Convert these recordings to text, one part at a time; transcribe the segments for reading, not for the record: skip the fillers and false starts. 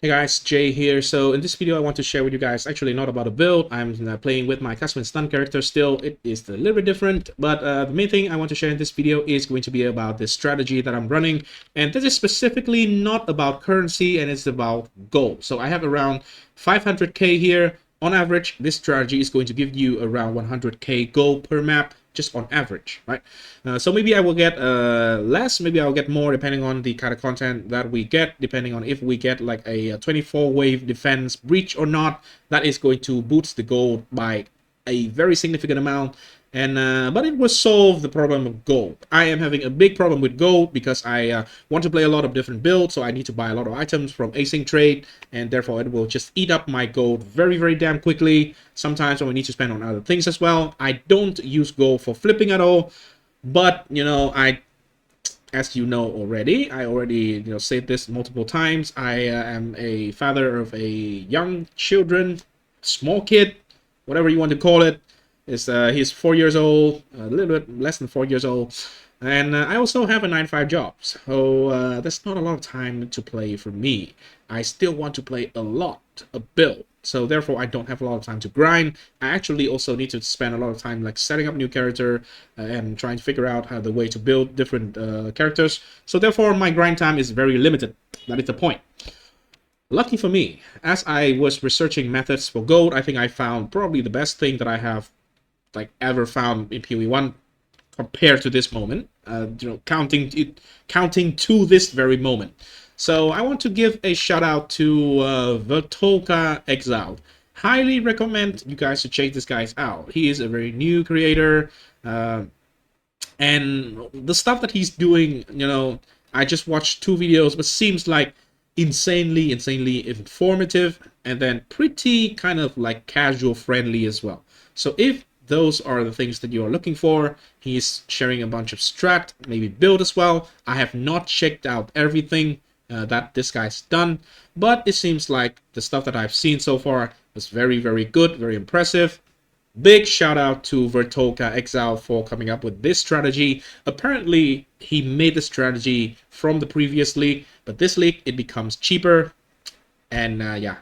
Hey guys, Jay here. So in this video, I want to share with you guys, actually not about a build. I'm playing with my custom stun character still. It is a little bit different, but the main thing I want to share in this video is going to be about this strategy that I'm running. And this is specifically not about currency, and it's about gold. So I have around 500k here. On average, this strategy is going to give you around 100k gold per map, just on average, right? So maybe I will get less, maybe I'll get more, depending on the kind of content that we get, depending on if we get like a 24 wave defense breach or not. That is going to boost the gold by a very significant amount. And but it will solve the problem of gold. I am having a big problem with gold because I want to play a lot of different builds, so I need to buy a lot of items from async trade, and therefore it will just eat up my gold very damn quickly. Sometimes I need to spend on other things as well. I don't use gold for flipping at all, but you know, as you know already, I already said this multiple times. I am a father of a young children, small kid, whatever you want to call it. He's 4 years old, a little bit less than 4 years old, and I also have a 9 to 5 job, so that's not a lot of time to play for me. I still want to play a lot of build, so therefore I don't have a lot of time to grind. I actually also need to spend a lot of time like setting up new character and trying to figure out how the way to build different characters. So therefore my grind time is very limited. That is the point. Lucky for me, as I was researching methods for gold, I think I found probably the best thing that I have like ever found in POE1 compared to this moment, counting to this very moment. So I want to give a shout out to Vertolka Exiled. Highly recommend you guys to check this guy out. He is a very new creator, and the stuff that he's doing, I just watched 2 videos, but seems like insanely informative, and then pretty kind of like casual friendly as well. So if those are the things that you are looking for, he's sharing a bunch of strat, maybe build as well. I have not checked out everything that this guy's done, but it seems like the stuff that I've seen so far was very good, very impressive. Big shout out to Vertolka Exile for coming up with this strategy. Apparently he made the strategy from the previous league, but this league it becomes cheaper, and yeah,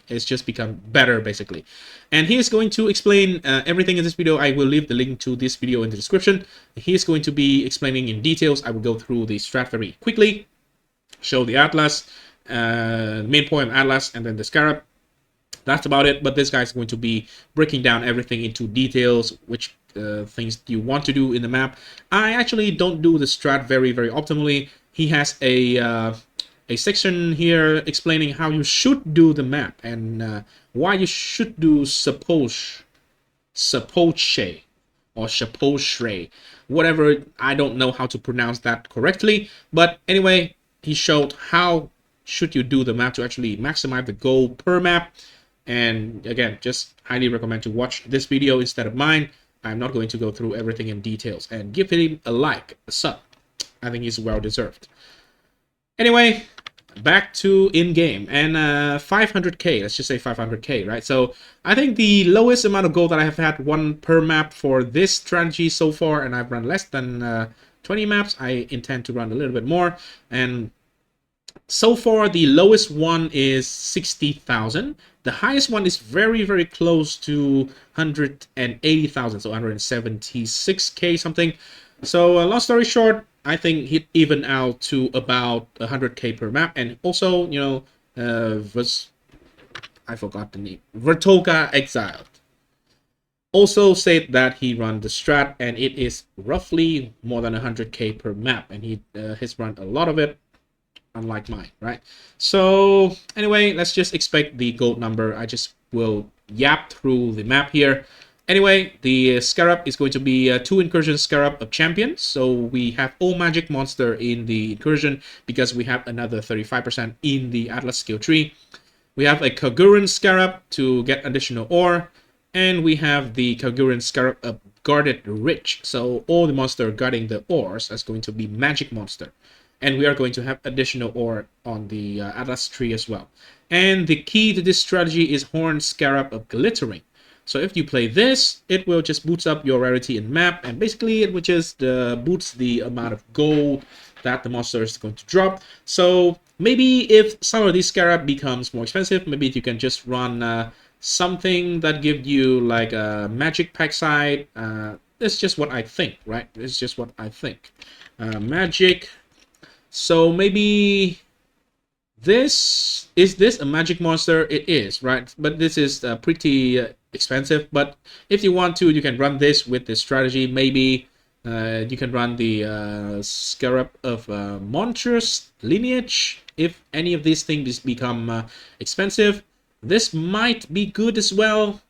it's just become better basically. And he is going to explain everything in this video. I will leave the link to this video in the description. He is going to be explaining in details. I will go through the strat very quickly, show the Atlas, main point of Atlas, and then the Scarab. That's about it. But this guy is going to be breaking down everything into details, which things you want to do in the map. I actually don't do the strat very optimally. He has a section here explaining how you should do the map, and why you should do suppose or suppose, whatever. I don't know how to pronounce that correctly, but anyway, he showed how should you do the map to actually maximize the gold per map. And again, just highly recommend to watch this video instead of mine. I'm not going to go through everything in details, and give him a like, a sub. I think he's well deserved. Anyway, back to in-game, and 500k, let's just say 500k, right? So I think the lowest amount of gold that I have had one per map for this strategy so far, and I've run less than 20 maps. I intend to run a little bit more, and so far the lowest one is 60,000. The highest one is very close to 180,000, so 176k something. So long story short, I think he'd even out to about 100k per map. And also, I forgot the name, Vertolka Exiled also said that he run the strat, and it is roughly more than 100k per map, and he has run a lot of it, unlike mine, right? So anyway, let's just expect the gold number. I just will yap through the map here. Anyway, the Scarab is going to be 2 incursion Scarab of champions. So we have all magic monster in the incursion because we have another 35% in the Atlas skill tree. We have a Kagurun Scarab to get additional ore, and we have the Kagurun Scarab of guarded rich. So all the monster guarding the ores is going to be magic monster. And we are going to have additional ore on the Atlas tree as well. And the key to this strategy is Horn Scarab of Glittering. So if you play this, it will just boost up your rarity in map, and basically it will just boost the amount of gold that the monster is going to drop. So Maybe if some of these scarab becomes more expensive, maybe you can just run something that gives you like a magic pack side. It's just what I think, right? It's just what I think. Magic. So maybe this a magic monster? It is, right? But this is pretty expensive. But if you want to, you can run this with this strategy. Maybe you can run the Scarab of Monstrous Lineage. If any of these things become expensive, this might be good as well.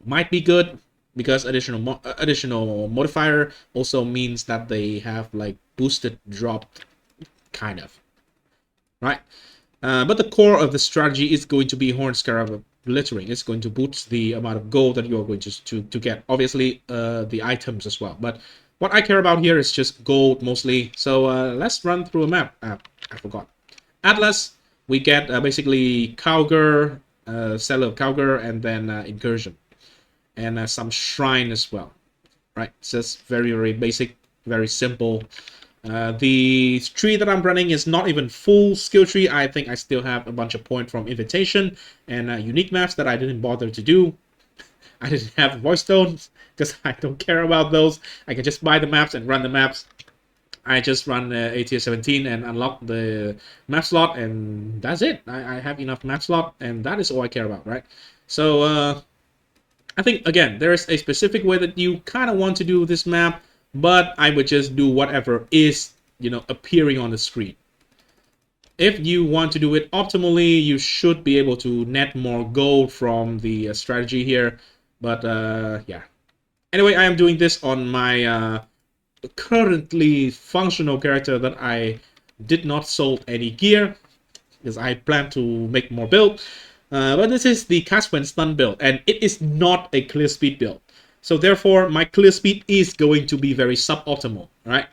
Might be good because additional modifier also means that they have like boosted drop, kind of, right? But the core of the strategy is going to be Horn Scarab Glittering. It's going to boost the amount of gold that you're going to get. Obviously, the items as well. But what I care about here is just gold mostly. So let's run through a map. I forgot. Atlas, we get basically Cowger, Cellar of Cowger, and then Incursion. And some Shrine as well. Right? It's just very, very basic, very simple. The tree that I'm running is not even full skill tree. I think I still have a bunch of points from invitation and unique maps that I didn't bother to do. I didn't have voice stones because I don't care about those. I can just buy the maps and run the maps. I just run ATS 17 and unlock the map slot, and that's it. I have enough map slot, and that is all I care about, right? So I think, again, there is a specific way that you kind of want to do this map, but I would just do whatever is, you know, appearing on the screen. If you want to do it optimally, you should be able to net more gold from the strategy here. But yeah. Anyway, I am doing this on my currently functional character that I did not sold any gear because I plan to make more build. But this is the cast when stun build, and it is not a clear speed build. So therefore, my clear speed is going to be very suboptimal, right?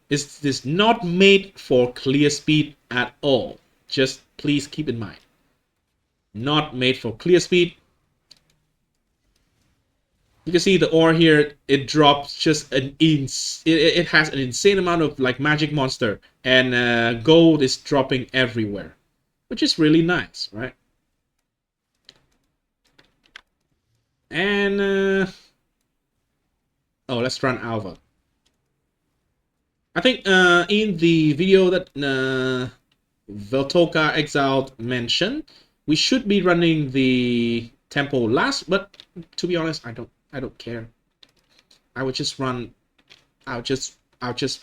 This is not made for clear speed at all. Just please keep in mind. Not made for clear speed. You can see the ore here, it drops just it has an insane amount of like magic monster, and gold is dropping everywhere, which is really nice, right? And oh, let's run Alva. I think in the video that Veltoka Exiled mentioned, we should be running the tempo last, but to be honest, I don't care. I would just run. I'll just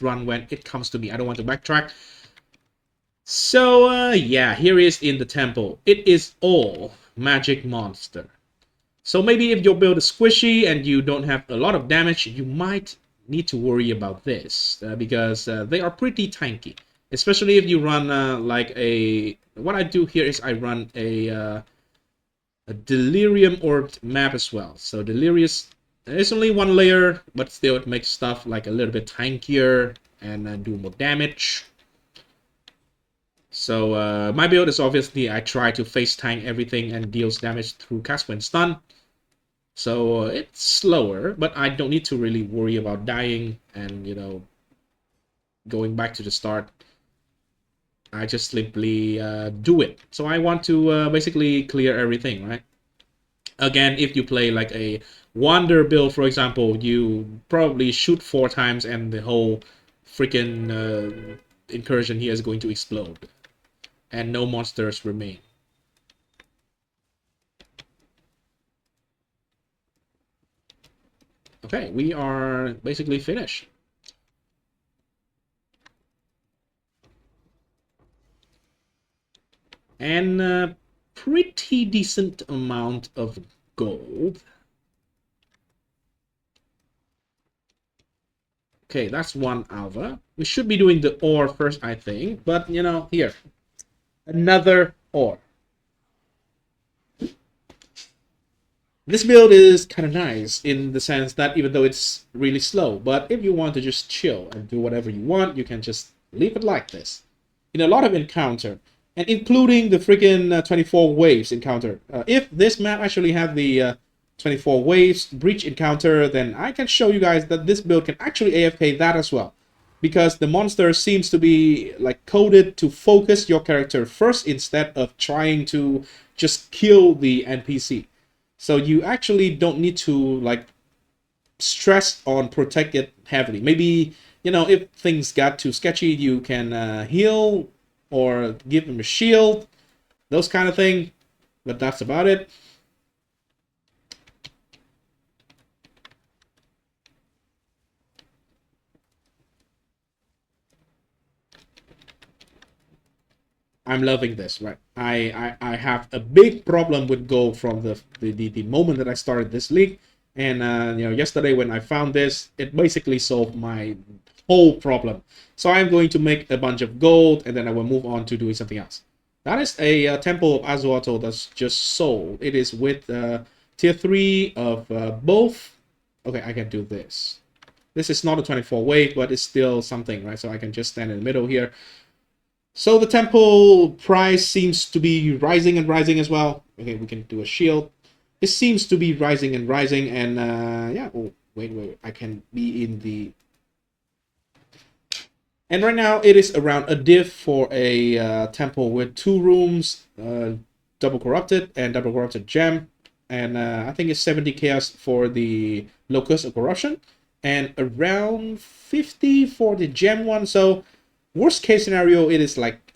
run when it comes to me. I don't want to backtrack. So yeah, here is in the temple. It is all magic monster. So maybe if your build is squishy and you don't have a lot of damage, you might need to worry about this because they are pretty tanky. Especially if you run like a... What I do here is I run a Delirium Orbed map as well. So Delirious, it's only one layer, but still it makes stuff like a little bit tankier and do more damage. So my build is obviously I try to face tank everything and deals damage through cast when stun. So it's slower, but I don't need to really worry about dying and, you know, going back to the start. I just simply do it. So I want to basically clear everything, right? Again, if you play like a Wander build, for example, you probably shoot 4 times and the whole freaking incursion here is going to explode. And no monsters remain. Okay, we are basically finished. And a pretty decent amount of gold. Okay, that's one alva. We should be doing the ore first, I think. But, you know, here. Another ore. This build is kind of nice in the sense that even though it's really slow, but if you want to just chill and do whatever you want, you can just leave it like this. In a lot of encounter, and including the freaking 24 waves encounter. If this map actually had the 24 waves breach encounter, then I can show you guys that this build can actually AFK that as well. because the monster seems to be like coded to focus your character first instead of trying to just kill the NPC. So you actually don't need to like stress on protect it heavily. Maybe, you know, if things got too sketchy, you can heal or give him a shield, those kind of thing. But that's about it. I'm loving this, right? I have a big problem with Go from the moment that I started this league. And, you know, yesterday when I found this, it basically solved my whole problem. So I'm going to make a bunch of gold, and then I will move on to doing something else. That is a Temple of Azuato that's just sold. It is with tier 3 of both. Okay, I can do this. This is not a 24 wave, but it's still something, right? So I can just stand in the middle here. So the temple price seems to be rising and rising as well. Okay, we can do a shield. It seems to be rising and rising, and yeah. Oh, wait. I can be in the. And right now it is around a div for a temple with 2 rooms, double corrupted and double corrupted gem, and I think it's 70 chaos for the locus of corruption, and around 50 for the gem one. So worst case scenario, it is like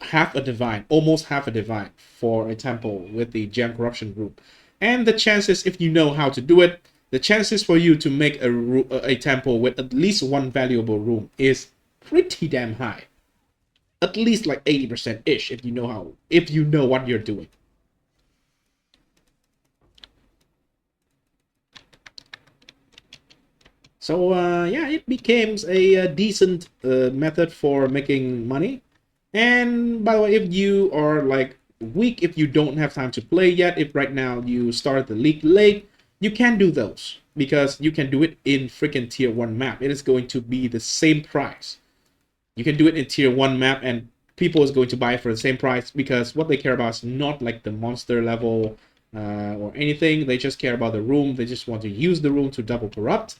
half a divine, almost half a divine for a temple with the gem corruption group. And the chances, if you know how to do it, the chances for you to make a temple with at least 1 valuable room is pretty damn high. At least like 80% ish if you know what you're doing. So yeah, it becomes a decent method for making money. And by the way, if you are like weak, if you don't have time to play yet, if right now you start the league late, you can do those because you can do it in freaking tier 1 map. It is going to be the same price. You can do it in tier 1 map and people is going to buy it for the same price because what they care about is not like the monster level or anything. They just care about the room. They just want to use the room to double corrupt.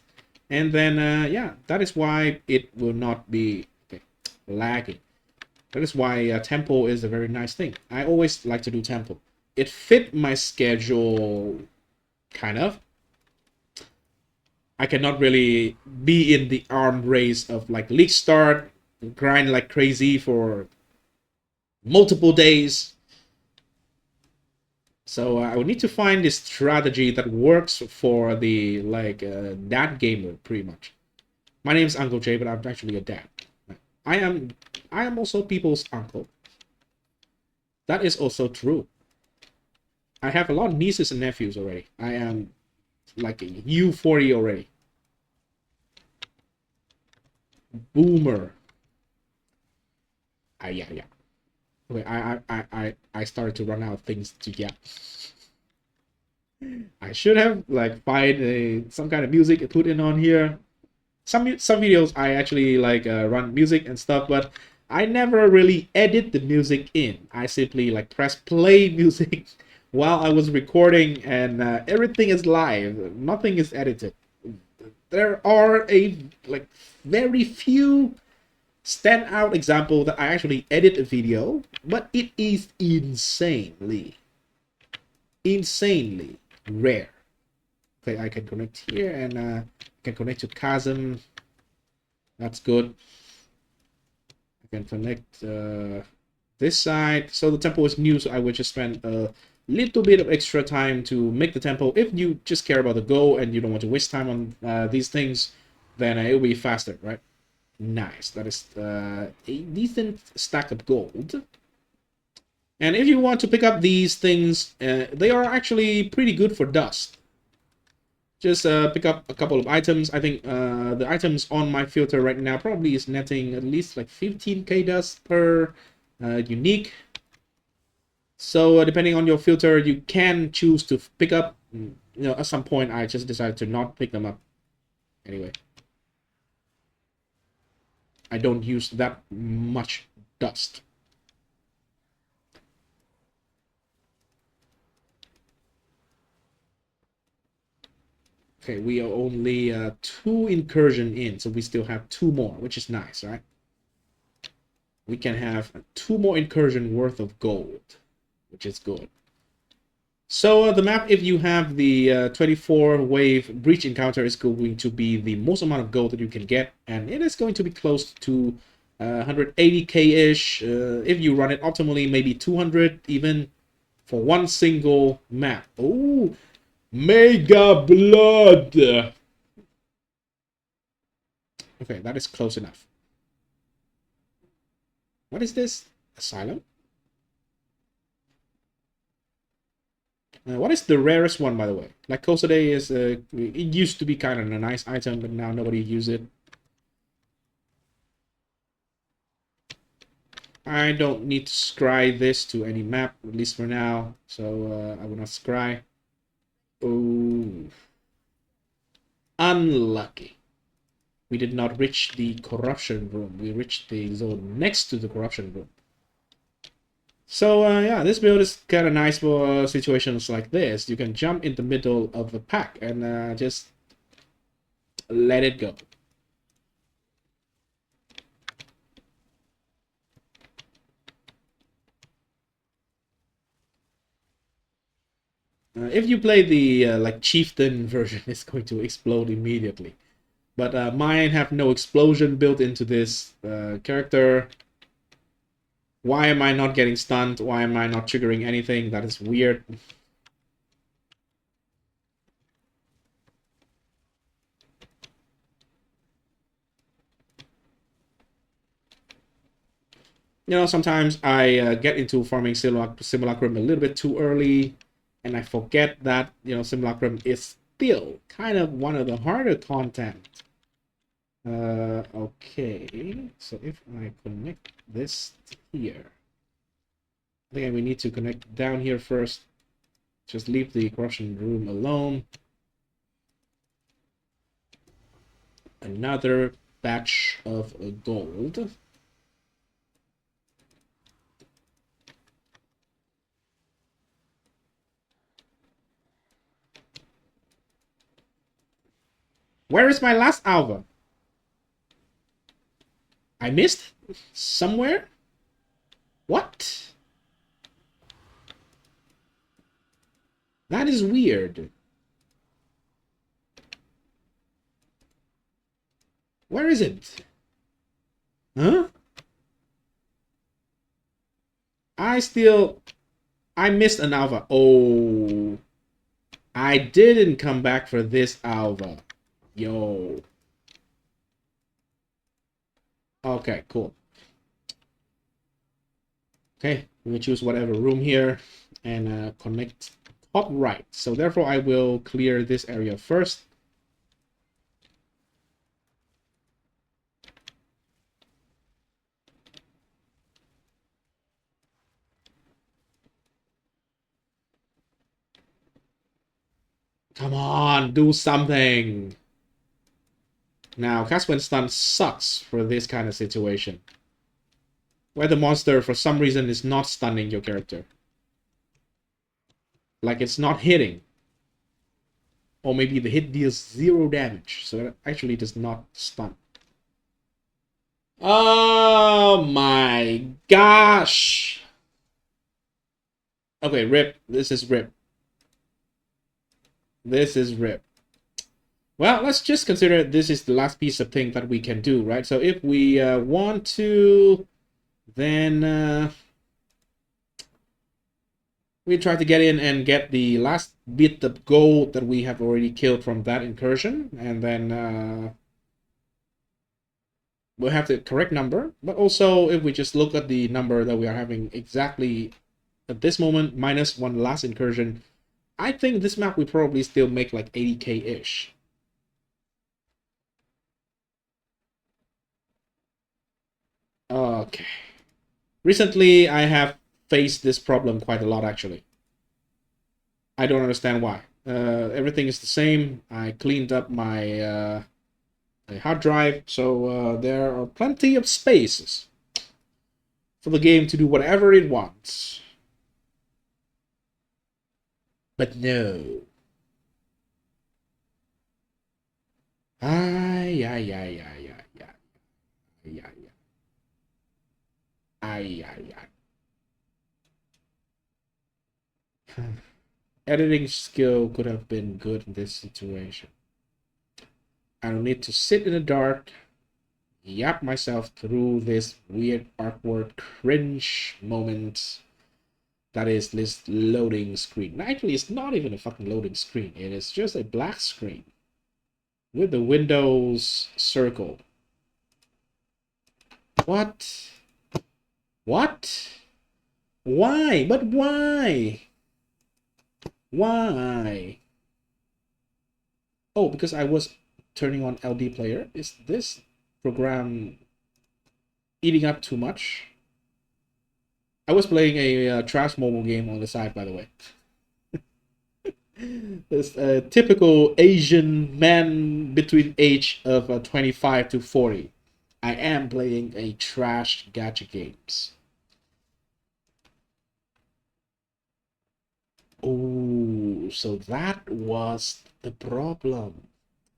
And then, yeah, that is why it will not be lagging. That is why tempo is a very nice thing. I always like to do tempo. It fit my schedule, kind of. I cannot really be in the arm race of like league start, grind like crazy for multiple days. So I would need to find this strategy that works for the like dad gamer, pretty much. My name is Uncle Jay, but I'm actually a dad. I am also people's uncle. That is also true. I have a lot of nieces and nephews already. I am like a U40 already. Boomer. Yeah. Okay, I started to run out of things to yeah. I should have like find some kind of music and put in on here. Some videos I actually like run music and stuff, but I never really edit the music in. I simply like press play music while I was recording, and everything is live. Nothing is edited. There are a like very few standout example that I actually edit a video, but it is insanely rare. Okay, I can connect here and can connect to Chasm. That's good. I can connect this side. So the temple is new, so I will just spend a little bit of extra time to make the temple. If you just care about the go and you don't want to waste time on these things, then it will be faster, right? Nice. That is a decent stack of gold. And if you want to pick up these things, they are actually pretty good for dust. Just pick up a couple of items. I think the items on my filter right now probably is netting at least like 15k dust per unique. So depending on your filter, you can choose to pick up. You know, at some point I just decided to not pick them up. Anyway, I don't use that much dust. Okay, we are only 2 incursion in, so we still have 2 more, which is nice, right? We can have 2 more incursion worth of gold, which is good. So the map, if you have the 24 wave breach encounter, is going to be the most amount of gold that you can get, and it is going to be close to 180k-ish. If you run it optimally, maybe 200 even for one single map. Oh, Mega Blood! Okay, that is close enough. What is this? Asylum? What is the rarest one, by the way? Like Kosade is, it used to be kind of a nice item, but now nobody uses it. I don't need to scry this to any map, at least for now. So I will not scry. Oh, unlucky. We did not reach the corruption room. We reached the zone next to the corruption room. So yeah, this build is kind of nice for situations like this. You can jump in the middle of the pack and just let it go. If you play the like chieftain version, it's going to explode immediately. But mine have no explosion built into this character. Why am I not getting stunned? Why am I not triggering anything? That is weird. You know, sometimes I get into farming Simulacrum a little bit too early, and I forget that, you know, Simulacrum is still kind of one of the harder content. Okay, so if I connect this here, I think we need to connect down here first. Just leave the corruption room alone. Another batch of gold. Where is my last alva? I missed somewhere? What? That is weird. Where is it? Huh? I missed an alva. Oh. I didn't come back for this alva. Yo. Okay, cool. Okay, I'm gonna choose whatever room here and connect top right. So therefore I will clear this area first. Come on, do something. Now, Cast When Stun sucks for this kind of situation, where the monster, for some reason, is not stunning your character. Like, it's not hitting. Or maybe the hit deals 0 damage, so it actually does not stun. Oh my gosh! Okay, RIP. This is RIP. This is RIP. Well, let's just consider this is the last piece of thing that we can do, right? So if we want to, then we try to get in and get the last bit of gold that we have already killed from that incursion, and then we'll have the correct number. But also, if we just look at the number that we are having exactly at this moment, minus one last incursion, I think this map will probably still make like 80k-ish. Okay. Recently, I have faced this problem quite a lot, actually. I don't understand why. Everything is the same. I cleaned up my hard drive, so there are plenty of spaces for the game to do whatever it wants. But no. Ay, ay, ay, ay, ay, ay, ay, ay, ay, ay, ay. Editing skill could have been good in this situation. I don't need to sit in the dark, yap myself through this weird, awkward, cringe moment that is this loading screen. Actually, it's not even a fucking loading screen. It is just a black screen with the Windows circle. What? What? Why? But why? Why? Oh, because I was turning on LD player. Is this program eating up too much? I was playing a trash mobile game on the side, by the way. This typical Asian man between age of 25 to 40. I am playing a trash gacha games. Oh, so that was the problem.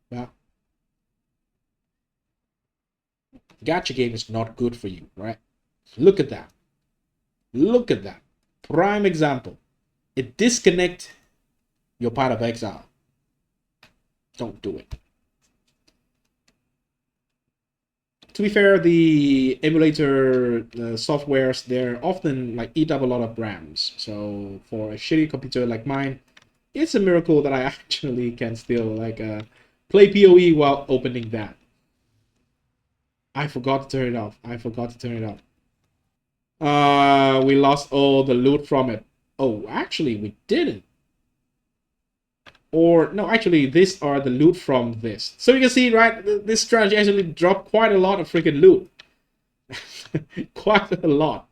Well, gacha game is not good for you, right? Look at that. Look at that. Prime example. It disconnect your part of exile. Don't do it. To be fair, the emulator softwares, they're often like eat up a lot of RAMs. So for a shitty computer like mine, it's a miracle that I actually can still like play POE while opening that. I forgot to turn it off. I forgot to turn it off. We lost all the loot from it. Oh, actually, we didn't. Or, no, actually, these are the loot from this. So you can see, right, this strategy actually dropped quite a lot of freaking loot. Quite a lot.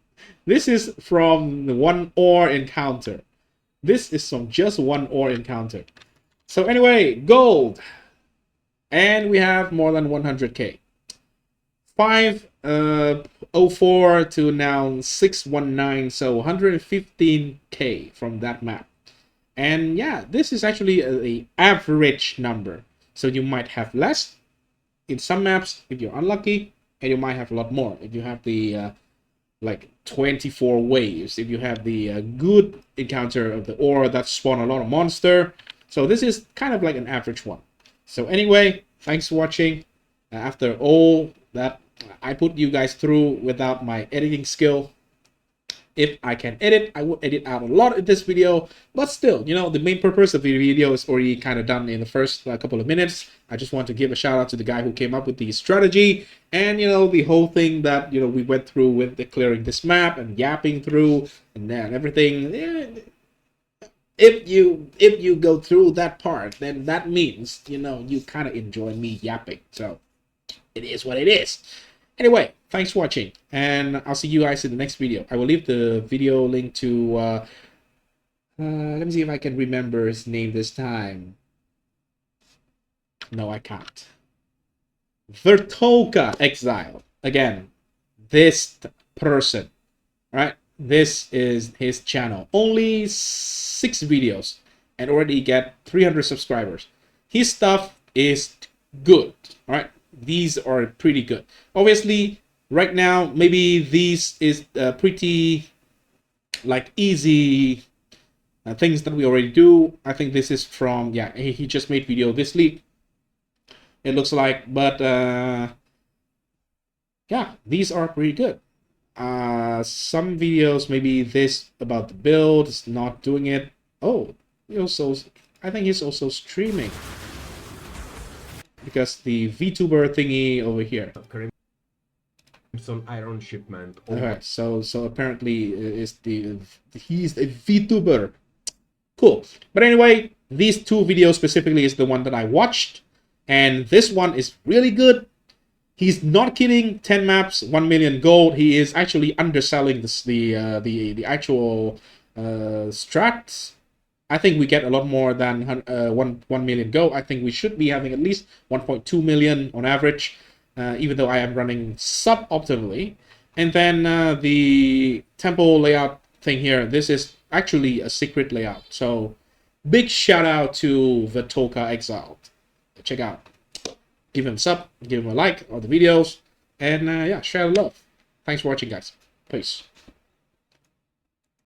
This is from the one ore encounter. This is from just one ore encounter. So anyway, gold. And we have more than 100k. 504 to now 619, so 115k from that map. And yeah, this is actually a average number. So you might have less in some maps if you're unlucky, and you might have a lot more if you have the like 24 waves, if you have the good encounter of the ore that spawn a lot of monster. So this is kind of like an average one. So anyway, thanks for watching. After all that I put you guys through without my editing skill, if I can edit, I would edit out a lot in this video, but still, you know, the main purpose of the video is already kind of done in the first couple of minutes. I just want to give a shout out to the guy who came up with the strategy and, you know, the whole thing that, you know, we went through with the clearing this map and yapping through and then everything. If you go through that part, then that means, you know, you kind of enjoy me yapping. So it is what it is. Anyway, thanks for watching, and I'll see you guys in the next video. I will leave the video link to, let me see if I can remember his name this time. No, I can't. Vertoka Exile. Again, this person, right? This is his channel. Only 6 videos and already get 300 subscribers. His stuff is good, all right? These are pretty good. Obviously, right now, maybe these is pretty like easy things that we already do. I think this is from, yeah, he just made video this week, it looks like, but yeah, these are pretty good. Some videos, maybe this about the build is not doing it. Oh, he also, I think he's also streaming, because the VTuber thingy over here. Some iron shipment. Alright, so apparently he's a VTuber. Cool. But anyway, these 2 videos specifically is the one that I watched, and this one is really good. He's not kidding. 10 maps, 1 million gold. He is actually underselling this, the actual strats. I think we get a lot more than 1 million go. I think we should be having at least 1.2 million on average, even though I am running suboptimally. And then the temple layout thing here, this is actually a secret layout. So big shout out to Vertoka Exiled. Check out. give him a sub, give him a like on the videos, and yeah, share the love. Thanks for watching, guys. Peace.